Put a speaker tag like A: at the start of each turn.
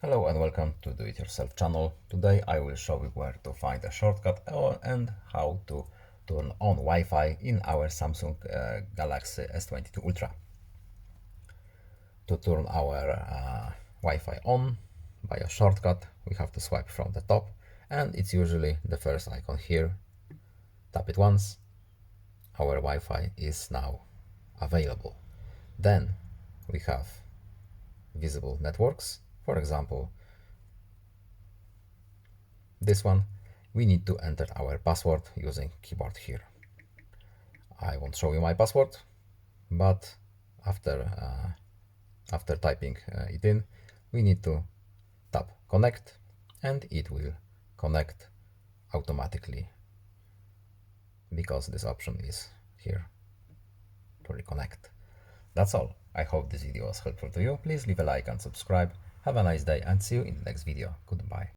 A: Hello and welcome to Do It Yourself channel. Today I will show you where to find a shortcut and how to turn on Wi-Fi in our Samsung Galaxy S22 Ultra. To turn our Wi-Fi on by a shortcut, we have to swipe from the top, and it's usually the first icon here. Tap it once, our Wi-Fi is now available. Then we have visible networks. For example, this one, we need to enter our password using keyboard here. I won't show you my password, but after typing it in, we need to tap connect and it will connect automatically because this option is here to reconnect. That's all. I hope this video was helpful to you. Please leave a like and subscribe. Have a nice day and see you in the next video. Goodbye.